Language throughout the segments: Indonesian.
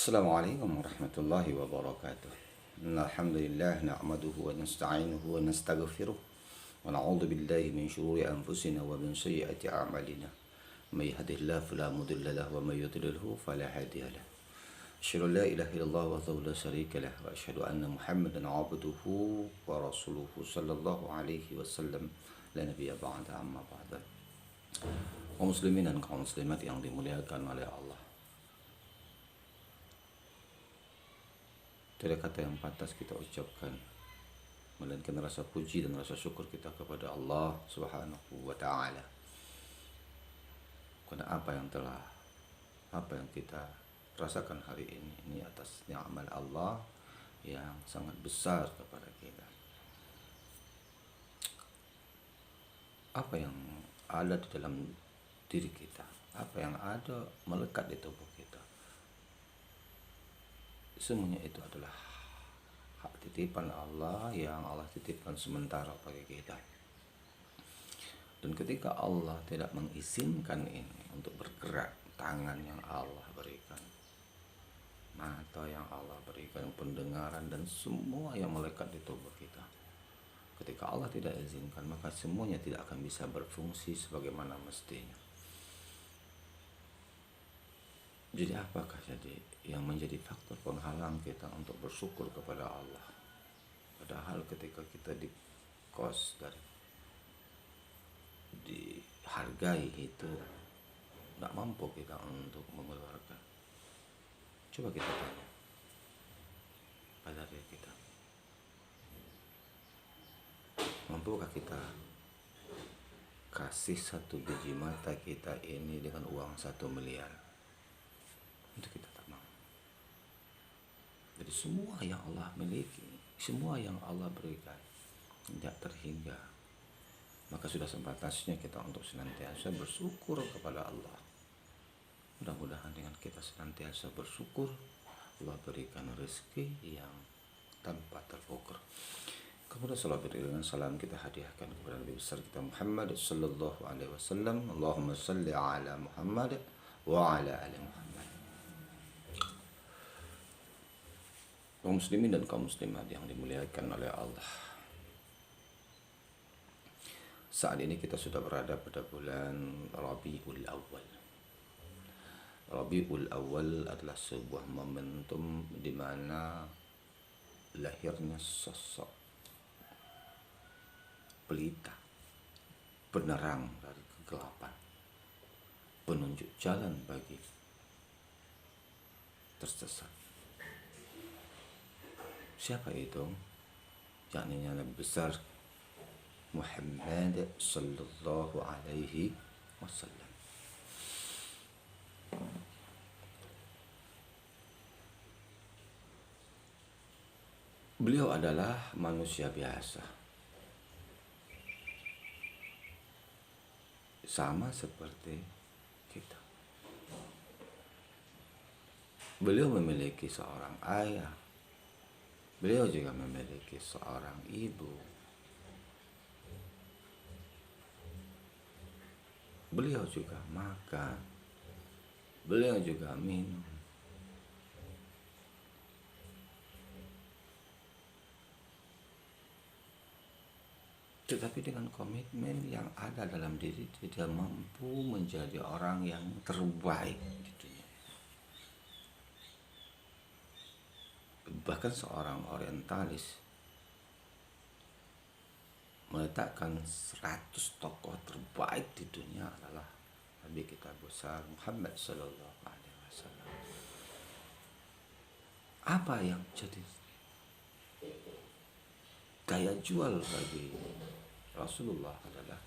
Assalamualaikum warahmatullahi wabarakatuh. Alhamdulillah na'maduhu wa nasta'inuhu wa nastaghfiruh wa na'udzu billahi min shururi anfusina wa min sayyiati a'malina. May yahdihillahu fala mudilla lahu wa may yudlilhu fala hadiya lahu. Asyhadu an la ilaha illallah wahdahu la syarika lah wa asyhadu anna Muhammadan 'abduhu wa rasuluhu sallallahu alaihi wasallam la nabiyya ba'da amma ba'da. Kaum muslimin dan kaum muslimat yang dimuliakan oleh Allah. Tidak ada kata yang pantas kita ucapkan melainkan rasa puji dan rasa syukur kita kepada Allah Subhanahu wa taala. Karena apa yang kita rasakan hari ini atas nikmat Allah yang sangat besar kepada kita. Apa yang ada di dalam diri kita, apa yang ada melekat di tubuh kita, semuanya itu adalah hak titipan Allah yang Allah titipkan sementara bagi kita. Dan ketika Allah tidak mengizinkan ini untuk bergerak, tangan yang Allah berikan, mata yang Allah berikan, pendengaran dan semua yang melekat di tubuh kita, ketika Allah tidak izinkan, maka semuanya tidak akan bisa berfungsi sebagaimana mestinya. Jadi apakah yang menjadi faktor penghalang kita untuk bersyukur kepada Allah? Padahal ketika kita di kos dan dihargai itu tidak mampu kita untuk mengeluarkan. Coba kita tanya pada diri kita, mampukah kita kasih satu biji mata kita ini dengan uang 1 miliar? Itu kita tak mau. Jadi semua yang Allah miliki, semua yang Allah berikan tidak terhingga, maka sudah sepantasnya kita untuk senantiasa bersyukur kepada Allah. Mudah-mudahan dengan kita senantiasa bersyukur, Allah berikan rezeki yang tanpa terukur. Kemudian salat dengan salam kita hadiahkan kepada Nabi besar kita Muhammad sallallahu alaihi wasallam. Allahumma salli ala Muhammad wa ala ali Muhammad. Kaum muslimin dan kaum muslimat yang dimuliakan oleh Allah. Saat ini kita sudah berada pada bulan Rabiul Awal. Rabiul Awal adalah sebuah momentum di mana lahirnya sosok pelita, penerang dari kegelapan, penunjuk jalan bagi tersesat. Siapa itu? Yakni Nabi besar Muhammad sallallahu alaihi wasallam. Beliau adalah manusia biasa, sama seperti kita. Beliau memiliki seorang ayah, beliau juga memiliki seorang ibu. Beliau juga makan, beliau juga minum. Tetapi dengan komitmen yang ada dalam diri, dia mampu menjadi orang yang terbaik di dunia. Bahkan seorang orientalis meletakkan 100 tokoh terbaik di dunia adalah Nabi kita besar Muhammad sallallahu alaihi wasallam. Apa yang jadi daya jual bagi Rasulullah adalah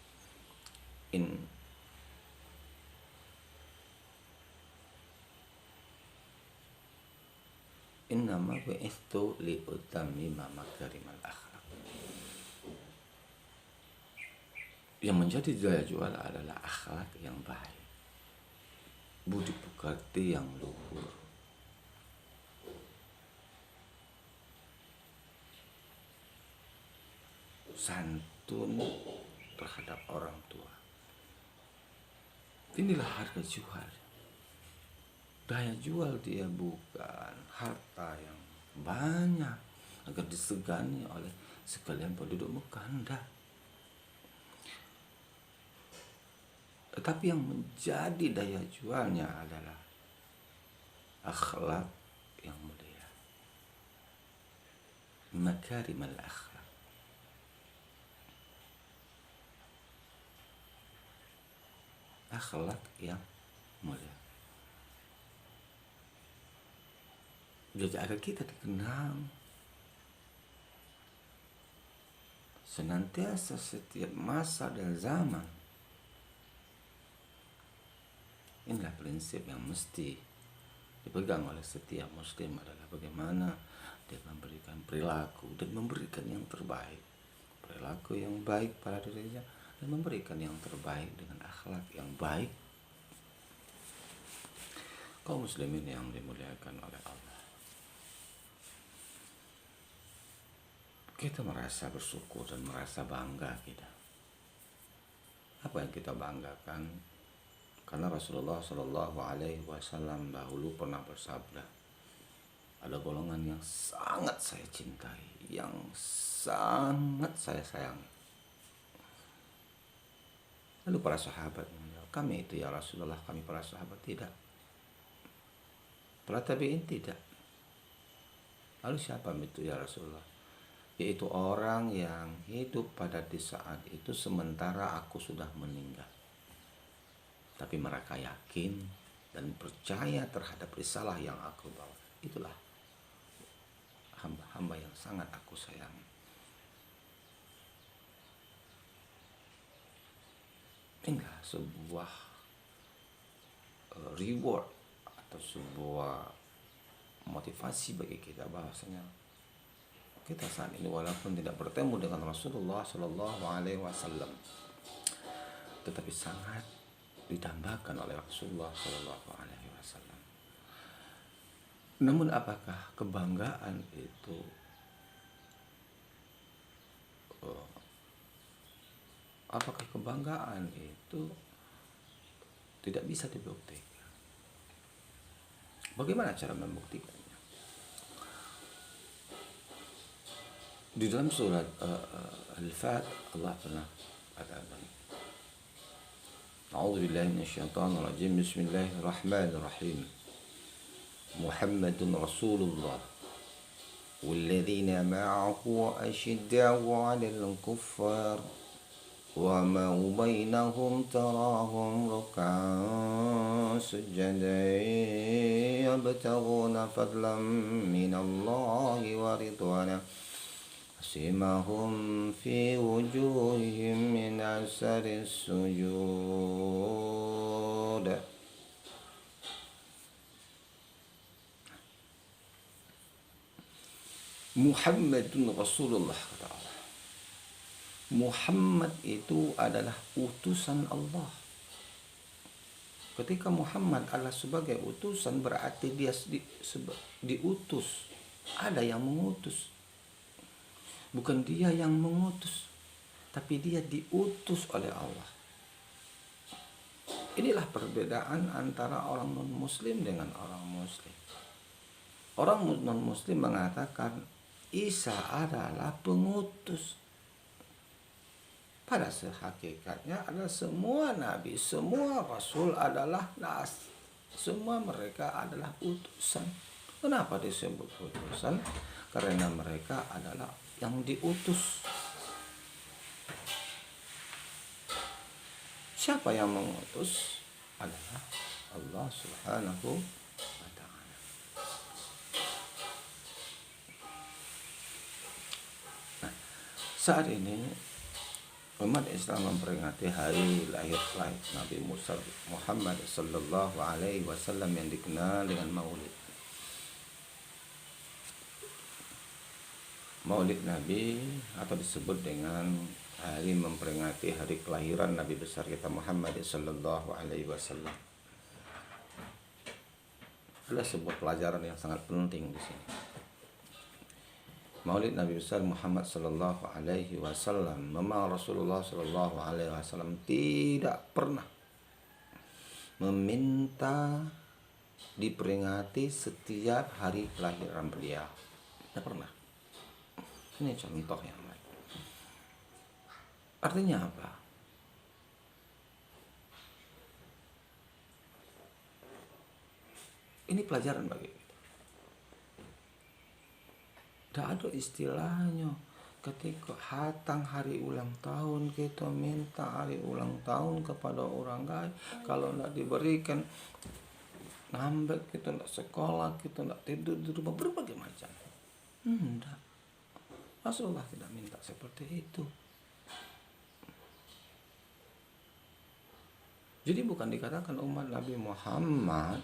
innama bu'ithtu liutammima makarimal akhlak. Yang menjadi daya jual adalah akhlak yang baik, budi pekerti yang luhur, santun terhadap orang tua. Inilah harga jual Daya jual dia bukan harta yang banyak agar disegani oleh sekalian penduduk Mekah, enggak. Tetapi yang menjadi daya jualnya adalah akhlak yang mulia, makarimal akhlak. Akhlak yang mulia. Jadi agar kita dikenal senantiasa setiap masa dan zaman. Inilah prinsip yang mesti dipegang oleh setiap muslim, adalah bagaimana dia memberikan perilaku dan memberikan yang terbaik. Perilaku yang baik pada dirinya dan memberikan yang terbaik dengan akhlak yang baik. Kaum muslimin yang dimuliakan oleh Allah, kita merasa bersyukur dan merasa bangga kita. Apa yang kita banggakan? Karena Rasulullah Shallallahu Alaihi Wasallam dahulu pernah bersabda, ada golongan yang sangat saya cintai, yang sangat saya sayangi. Lalu para sahabat menjawab, kami itu ya Rasulullah, kami para sahabat. Tidak. Para tabi'in tidak. Lalu siapa itu ya Rasulullah? Yaitu orang yang hidup pada di saat itu sementara aku sudah meninggal, tapi mereka yakin dan percaya terhadap risalah yang aku bawa. Itulah hamba-hamba yang sangat aku sayangi. Inilah sebuah reward atau sebuah motivasi bagi kita, bahwasanya kita saat ini walaupun tidak bertemu dengan Rasulullah Shallallahu Alaihi Wasallam, tetapi sangat ditambahkan oleh Rasulullah Shallallahu Alaihi Wasallam. Namun apakah kebanggaan itu tidak bisa dibuktikan? Bagaimana cara membuktikannya? Di dalam surat Al-Fat Allah pernah katakan, A'udzubillahi minasyaitonir rajim. Bismillahirrahmanirrahim. Muhammadun Rasulullah walladzina ma'ahu asyidda'u 'alal kuffar wa ma bainahum tarahum ruk'an sujjadan yabtaghuna fadlan minallahi wa ridwana simahum fi wujuhihim min asari sujud. Muhammadun Rasulullah, kata Allah. Muhammad itu adalah utusan Allah. Ketika Muhammad adalah sebagai utusan, berarti dia diutus. Ada yang mengutus. Bukan dia yang mengutus, tapi dia diutus oleh Allah. Inilah perbedaan antara orang non-muslim dengan orang muslim. Orang non-muslim mengatakan Isa adalah pengutus. Pada hakikatnya adalah semua nabi, semua rasul adalah nas. Semua mereka adalah utusan. Kenapa disebut utusan? Karena mereka adalah yang diutus. Siapa yang mengutus? Adalah Allah Subhanahu wa ta'ala. Nah, saat ini umat Islam memperingati hari lahir Nabi Muhammad sallallahu alaihi wasallam yang dikenal dengan Maulid. Maulid Nabi atau disebut dengan hari memperingati hari kelahiran Nabi besar kita Muhammad sallallahu alaihi wasallam. Ada sebuah pelajaran yang sangat penting di sini. Maulid Nabi besar Muhammad sallallahu alaihi wasallam, memang Rasulullah sallallahu alaihi wasallam tidak pernah meminta diperingati setiap hari kelahiran beliau. Tidak pernah. Ini contoh yang lain. Artinya apa? Ini pelajaran bagi kita. Tidak ada istilahnya ketika hatang hari ulang tahun kita minta hari ulang tahun kepada orang lain, kalau tidak diberikan ngambek, kita tidak sekolah, kita tidak tidur di rumah, berbagai macam. Tidak. Rasulullah tidak minta seperti itu. Jadi bukan dikatakan umat Nabi Muhammad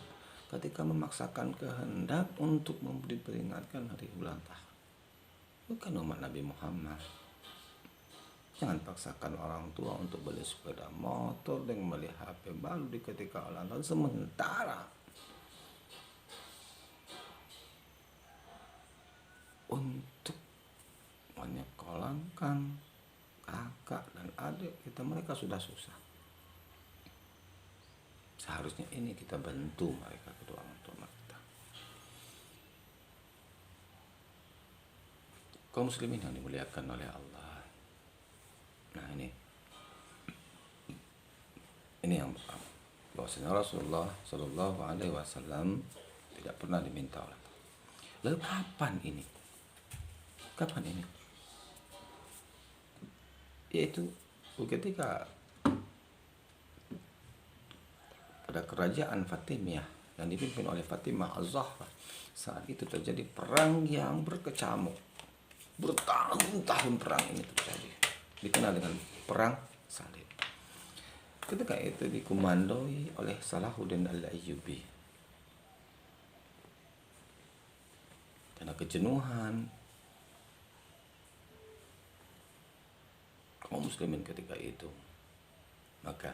ketika memaksakan kehendak untuk diperingatkan hari ulang tahun. Bukan umat Nabi Muhammad. Jangan paksakan orang tua untuk beli sepeda motor dan beli HP baru di ketika ulang tahun sementara untuk menyekolahkan kakak dan adik kita, mereka sudah susah. Seharusnya ini kita bantu mereka, kedua orang tua mereka. Kaum muslimin yang dimuliakan oleh Allah. Nah ini yang pertama, bahwasanya Rasulullah Shallallahu Alaihi Wasallam tidak pernah diminta oleh Allah. Lalu kapan ini? Kapan ini? Yaitu ketika pada kerajaan Fatimiyah yang dipimpin oleh Fatimah Az-Zahra. Saat itu terjadi perang yang berkecamuk. Bertahun-tahun perang ini terjadi. Dikenal dengan Perang Salib. Ketika itu dikomandoi oleh Salahuddin Al-Ayyubi. Karena kejenuhan kaum muslimin ketika itu, maka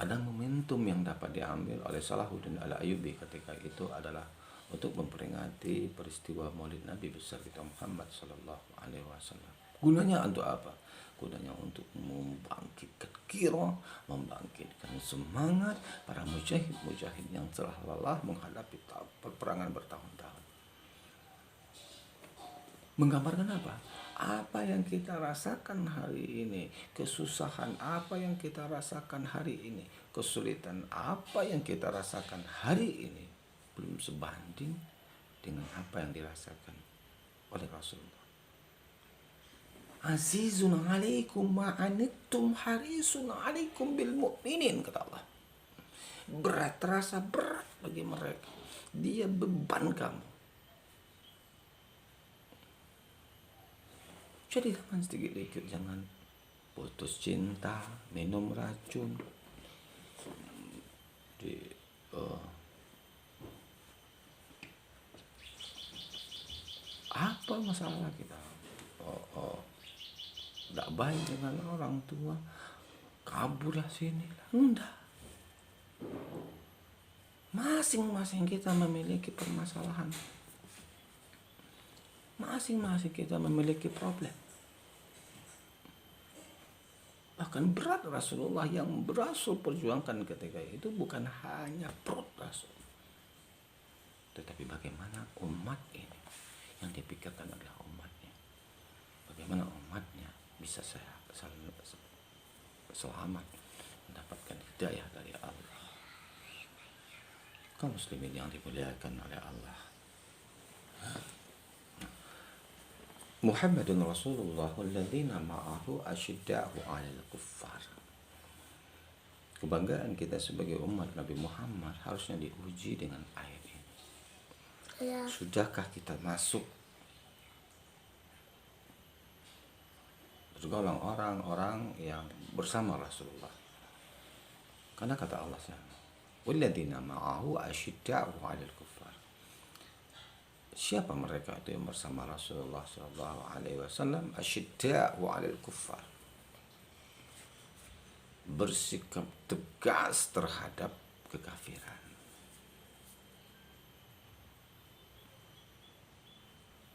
ada momentum yang dapat diambil oleh Salahuddin Al-Ayyubi ketika itu adalah untuk memperingati peristiwa Maulid Nabi besar kita Muhammad Sallallahu Alaihi Wasallam. Gunanya untuk apa? Gunanya untuk membangkitkan kiro, membangkitkan semangat para mujahid yang telah lelah menghadapi peperangan bertahun-tahun. Menggambarkan apa? Apa yang kita rasakan hari ini, kesusahan apa yang kita rasakan hari ini, kesulitan apa yang kita rasakan hari ini, belum sebanding dengan apa yang dirasakan oleh Rasulullah. Azizun alaikum ma'anittum harisun alaikum bil mu'minin, kata Allah. Berat, terasa berat bagi mereka. Dia beban kamu. Jadi jangan sedikit-sedikit, jangan putus cinta, minum racun, apa masalah kita? Tidak baik dengan orang tua, kaburlah sini. Enggak. Masing-masing kita memiliki permasalahan. Masing-masing kita memiliki problem. Bahkan berat Rasulullah yang Rasul perjuangkan ketika itu bukan hanya perut Rasul, tetapi bagaimana umat ini yang dipikirkan adalah umatnya. Bagaimana umatnya bisa selamat, mendapatkan hidayah dari Allah. Kaum muslimin yang dimuliakan oleh Allah. Muhammadun Rasulullah walladzina ma'ahu asyidda'u 'alal kuffar. Kebanggaan kita sebagai umat Nabi Muhammad harusnya diuji dengan ayat ini. Ya. Sudahkah kita masuk tergolong orang-orang yang bersama Rasulullah? Karena kata Allah SWT, walladzina ma'ahu asyidda'u 'alal kuffar. Siapa mereka itu yang bersama Rasulullah SAW? Asyidda'u 'alal kuffar. Bersikap tegas terhadap kekafiran.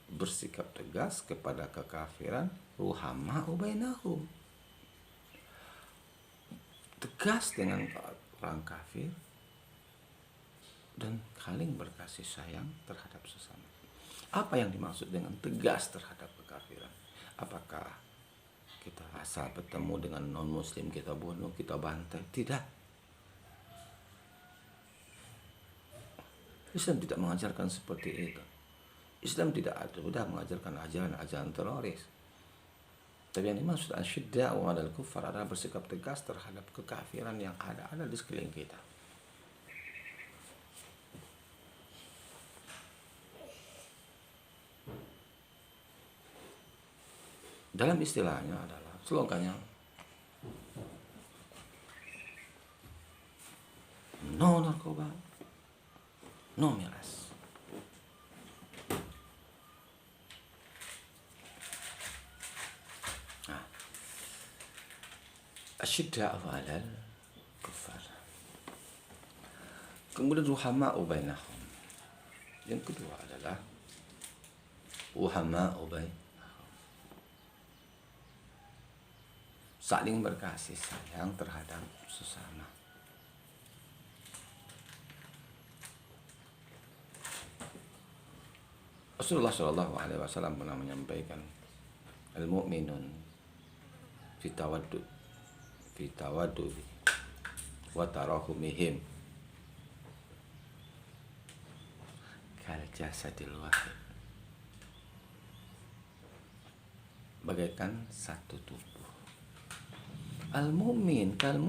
Bersikap tegas kepada kekafiran. Ruhama'u bainahum. Tegas dengan orang kafir, dan saling berkasih sayang terhadap sesama. Apa yang dimaksud dengan tegas terhadap kekafiran? Apakah kita asal bertemu dengan non-muslim kita bunuh, kita bantai? Tidak. Islam tidak mengajarkan seperti itu. Islam tidak ada mengajarkan ajaran-ajaran teroris. Tapi yang dimaksud asyidda'u 'alal kuffar adalah bersikap tegas terhadap kekafiran yang ada di sekeliling kita. Dalam istilahnya adalah slogannya no narkoba, no miras. Asyidda'u 'alal kuffar. Kemudian ruhama'u bainahum. Yang kedua adalah ruhama'u bainahum. Saling berkasih sayang terhadap sesama. Rasulullah Shallallahu Alaihi Wasallam pernah menyampaikan, al-mu'minun fi tawaddud wa tarahumihim kal jasadil wahid, bagaikan satu tubuh. Al-mu'min kal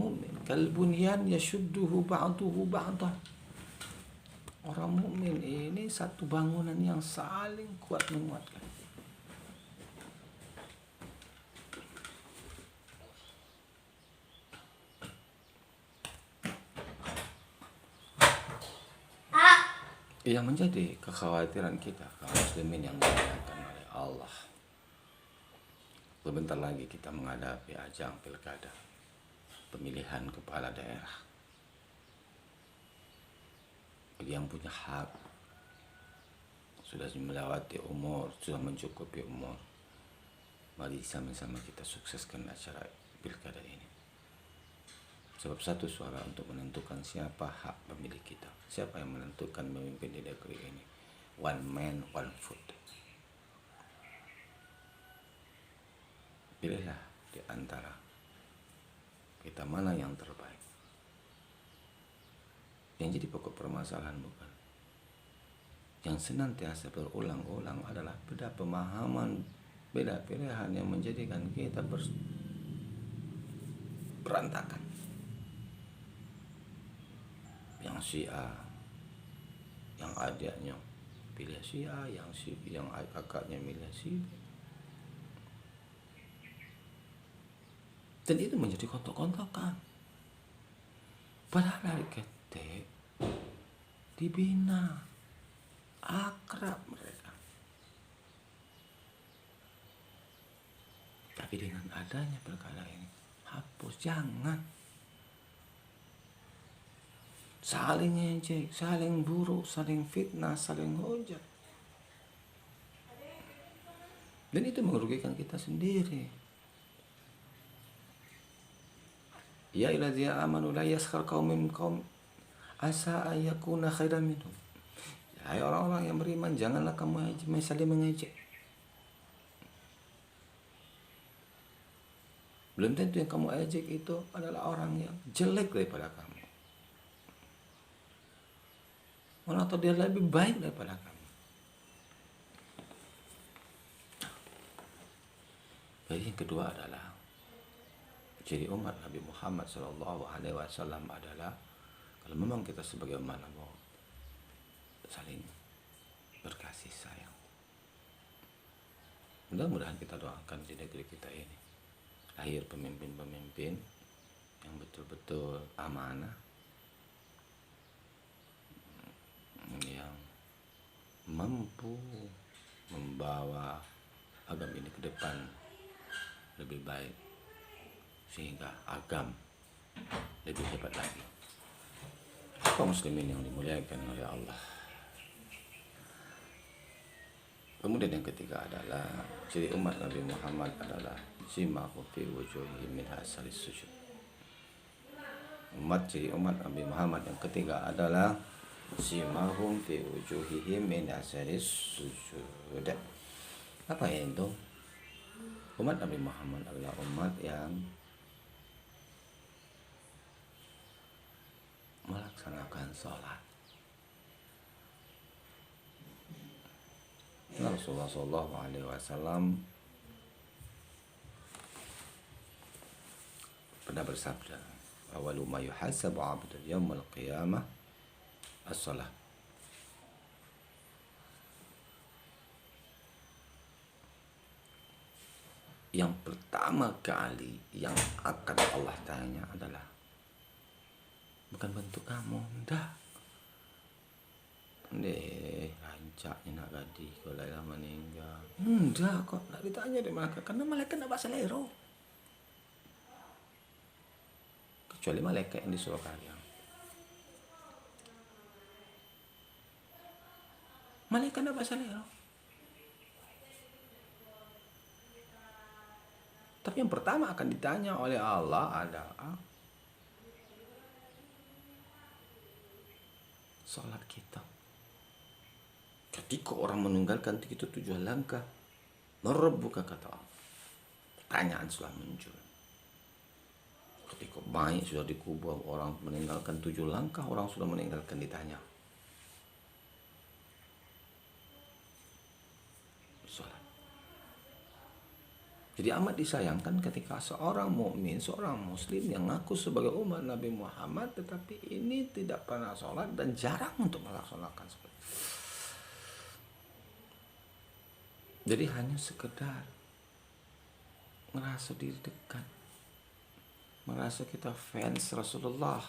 bunyan yashudduhu ba'duhu ba'dah. Orang mukmin ini satu bangunan yang saling kuat menguatkan. Yang menjadi kekhawatiran kita kaum muslimin yang dimuliakan oleh Allah, sebentar lagi kita menghadapi ajang pilkada, pemilihan kepala daerah. Bagi yang punya hak, sudah melewati umur, sudah mencukupi umur, mari sama-sama kita sukseskan acara pilkada ini. Sebab satu suara untuk menentukan siapa hak pemilik kita, siapa yang menentukan memimpin di negeri ini. One man, one vote. Pilihlah di antara kita mana yang terbaik. Yang jadi pokok permasalahan bukan. Yang senantiasa berulang-ulang adalah beda pemahaman, beda pilihan yang menjadikan kita berantakan. Yang Syiah, yang adiknya pilih Syiah, yang kakaknya pilih Syiah. Dan itu menjadi kontok-kontokan. Padahal dari ketik dibina, akrab mereka. Tapi dengan adanya perkara ini, hapus, jangan. Saling ngejek, saling buruk, saling fitnah, saling hujat. Dan itu merugikan kita sendiri. Ya ayyuhallazina amanu la yaskhar qaumin min qaum asa ayyakuna khairan minhum. Hai orang-orang yang beriman, janganlah kamu saling mengejek. Belum tentu yang kamu ejek itu adalah orang yang jelek daripada kamu. Atau dia lebih baik daripada kamu. Jadi yang kedua adalah ciri umat Nabi Muhammad SAW adalah, kalau memang kita sebagai umat Allah saling berkasih sayang. Mudah-mudahan kita doakan di negeri kita ini lahir pemimpin-pemimpin yang betul-betul amanah, yang mampu membawa agama ini ke depan lebih baik, sehingga agam lebih hebat lagi. Kaum muslimin yang dimuliakan oleh Allah. Kemudian yang ketiga adalah ciri umat Nabi Muhammad adalah simahu fi wujuhihim min asaris sujud. Ciri umat Nabi Muhammad yang ketiga adalah simahum fi wujuhihim min asaris sujud. Apa itu? Umat Nabi Muhammad adalah umat yang melaksanakan sholat. Rasulullah SAW pernah bersabda, awalu ma yuhasabu abdul yaumil qiyamah as-salah. Yang pertama kali yang akan Allah tanya adalah bukan bentuk kamu, ndak. Deh, rancaknya nak gadi kalau dah meninggal. Ndak kok, nak ditanya di malaikat karena malaikat nak bahasa lero. Kecuali malaikat yang disuruh kalian. Malaikat nak bahasa lero. Tapi yang pertama akan ditanya oleh Allah adalah sholat kita. Ketika orang meninggalkan itu 7 langkah, merebuka kata Allah. Pertanyaan sudah muncul. Ketika bayi sudah dikubur, orang meninggalkan 7 langkah, orang sudah meninggalkan ditanya. Sholat. Jadi amat disayangkan ketika seorang mukmin, seorang muslim yang ngaku sebagai umat Nabi Muhammad, tetapi ini tidak pernah sholat dan jarang untuk melaksanakan sholat. Jadi hanya sekedar merasa diri dekat, merasa kita fans Rasulullah,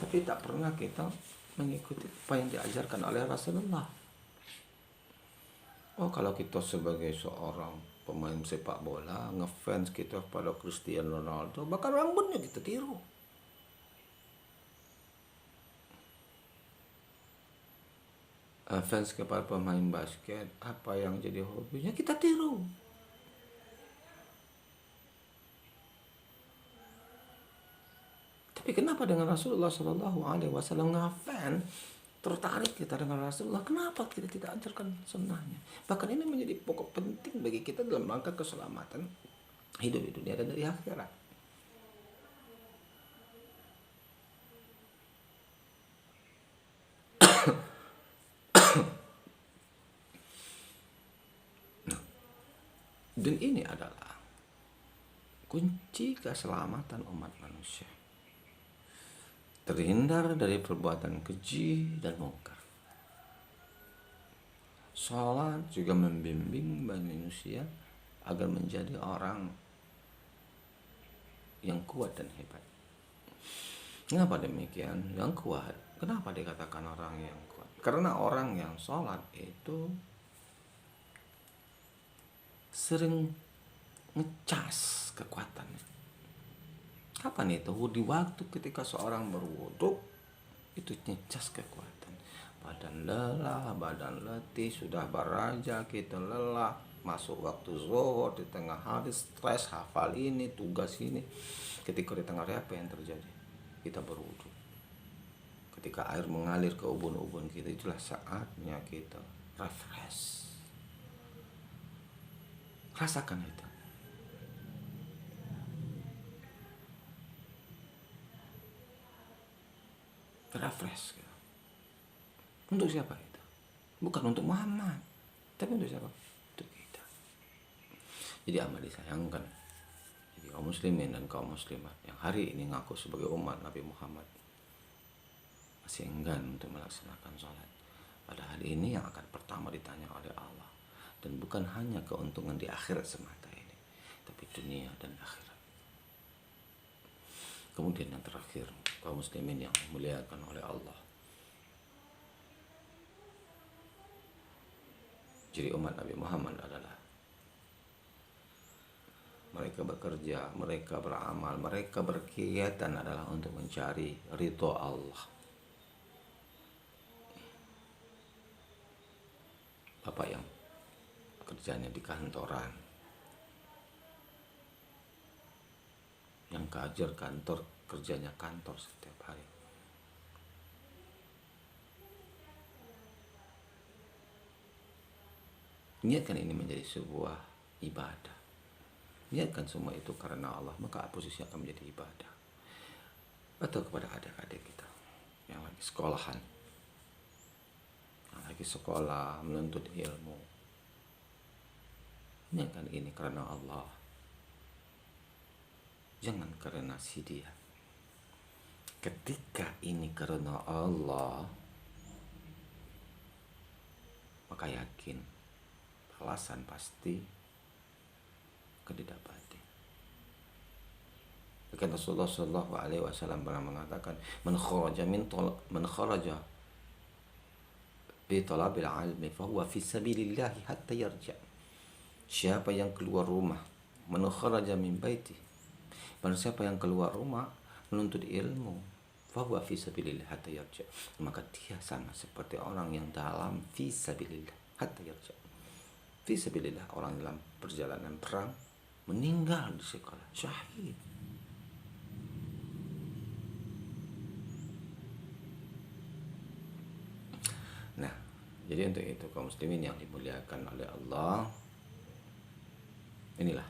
tapi tak pernah kita mengikuti apa yang diajarkan oleh Rasulullah. Oh, kalau kita sebagai seorang pemain sepak bola ngefans kita pada Cristiano Ronaldo, bahkan rambutnya kita tiru. Fans kepada pemain basket, apa yang jadi hobinya kita tiru. Tapi kenapa dengan Rasulullah SAW ngefans, tertarik kita dengan Rasulullah? Kenapa kita tidak ajarkan sunnahnya? Bahkan ini menjadi pokok penting bagi kita dalam rangka keselamatan hidup di dunia dan dari akhirat. Dan ini adalah kunci keselamatan umat manusia. Terhindar dari perbuatan keji dan mungkar. Salat juga membimbing manusia agar menjadi orang yang kuat dan hebat. Kenapa demikian? Yang kuat. Kenapa dikatakan orang yang kuat? Karena orang yang salat itu sering ngecas kekuatannya. Kapan itu? Di waktu ketika seorang berwudu itu ngecas kekuatan. Badan lelah, badan letih, sudah beraja, kita lelah, masuk waktu zuhur, di tengah hari stres, hafal ini, tugas ini. Ketika di tengah hari apa yang terjadi? Kita berwudu. Ketika air mengalir ke ubun-ubun kita, itulah saatnya kita refresh. Rasakan itu. Refresh gitu. Untuk siapa itu? Bukan untuk Muhammad, tapi untuk siapa? Untuk kita. Jadi amat disayangkan, jadi kaum muslimin dan kaum muslimat yang hari ini ngaku sebagai umat Nabi Muhammad masih enggan untuk melaksanakan sholat. Padahal ini yang akan pertama ditanya oleh Allah. Dan bukan hanya keuntungan di akhirat semata ini, tapi dunia dan akhirat. Kemudian yang terakhir, kaum muslimin yang dimuliakan oleh Allah. Jadi umat Nabi Muhammad adalah mereka bekerja, mereka beramal, mereka berkegiatan adalah untuk mencari ridho Allah. Bapak yang kerjanya di kantoran, yang kehajar kantor, kerjanya kantor setiap hari, Niatkan ini menjadi sebuah ibadah. Niatkan semua itu karena Allah, maka posisi akan menjadi ibadah. Atau kepada adik-adik kita yang lagi sekolahan, yang lagi sekolah, menuntut ilmu. Niatkan ini karena Allah. Jangan karena si dia. Ketika ini karena Allah, maka yakin balasan pasti akan didapati. Bahkan Rasulullah Shallallahu Alaihi Wasallam pernah mengatakan, man kharaja bi talabil ilmi fahuwa fi sabilillahi hatta yarja. Siapa yang keluar rumah, man kharaja min baiti, barang siapa yang keluar rumah menuntut ilmu, fahuwa fi sabilillah hatta yarja, maka dia sama seperti orang yang dalam fi sabilillah hatta yarja. Fi sabilillah, orang dalam perjalanan perang meninggal di sekolah, syahid. Nah, jadi untuk itu kaum muslimin yang dimuliakan oleh Allah, inilah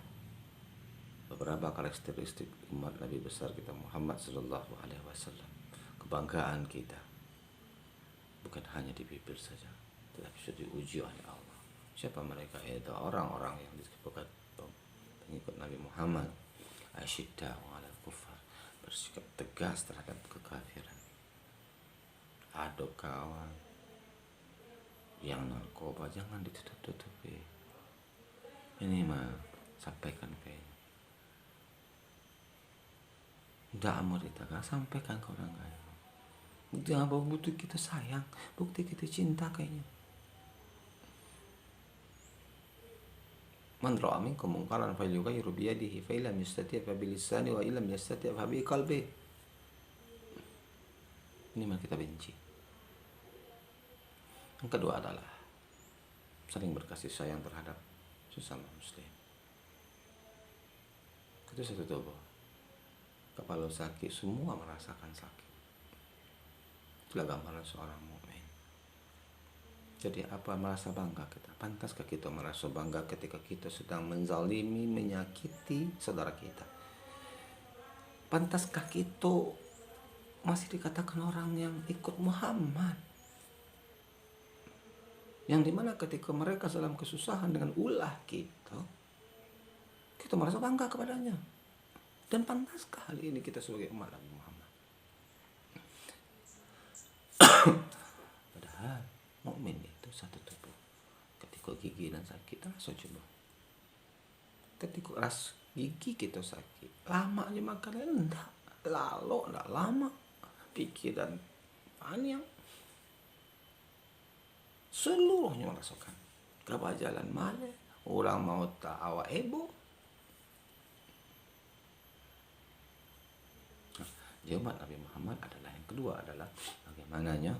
beberapa karakteristik umat Nabi besar kita Muhammad Sallallahu Alaihi Wasallam. Kebanggaan kita bukan hanya di bibir saja, tetapi sudah diuji oleh Allah. Siapa mereka? Itu orang-orang yang disebutkan pengikut Nabi Muhammad, asyidda'u 'alal kufar, bersikap tegas terhadap kekafiran. Aduk kawan, yang narkoba jangan ditutup-tutupi. Ini mah sampaikan ke ini. Tidak mau ditegas, sampaikan ke orang lain. Bukti apa? Bukti kita sayang, bukti kita cinta kayaknya. Man ra'a minkum munkaran falyughayyirhu bi yadihi fa illam yastati' fa bi lisanihi wa illam yastati' fa bi qalbihi. Ini yang kita benci. Yang kedua adalah saling berkasih sayang terhadap sesama muslim. Itu satu tubuh. Kalau sakit, semua merasakan sakit. Itulah gambaran seorang mukmin. Jadi apa merasa bangga kita? Pantaskah kita merasa bangga ketika kita sedang menzalimi, menyakiti saudara kita? Pantaskah kita masih dikatakan orang yang ikut Muhammad? Yang dimana ketika mereka dalam kesusahan dengan ulah kita merasa bangga kepadanya. Dan pantaskah hal ini kita sebagai umat Nabi Muhammad? Padahal mukmin itu satu tubuh. Ketika gigi dan sakit, langsung coba. Ketika ras gigi kita sakit, lama aja makannya enggak, lalu enggak lama, pikiran panjang, seluruhnya merasakan. Kebajalan mana, orang mau tawa heboh. Jawaban Nabi Muhammad adalah yang kedua adalah bagaimananya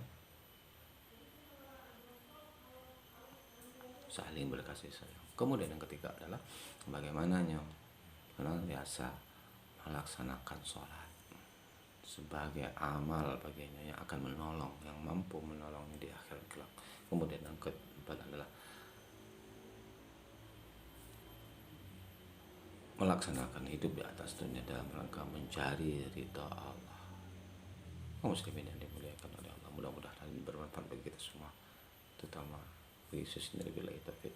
saling berkasih sayang. Kemudian yang ketiga adalah bagaimananya biasa melaksanakan sholat sebagai amal baginya yang akan menolong, yang mampu menolongnya di akhir kelak. Kemudian yang keempat adalah melaksanakan hidup di atas dunia dalam rangka mencari ridha Allah. Kaum muslimin yang dimuliakan oleh Allah, mudah-mudahan ini bermanfaat bagi kita semua, terutama bagi saya sendiri. Billahi taufiq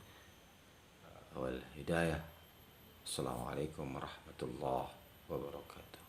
wal hidayah. Assalamualaikum warahmatullahi wabarakatuh.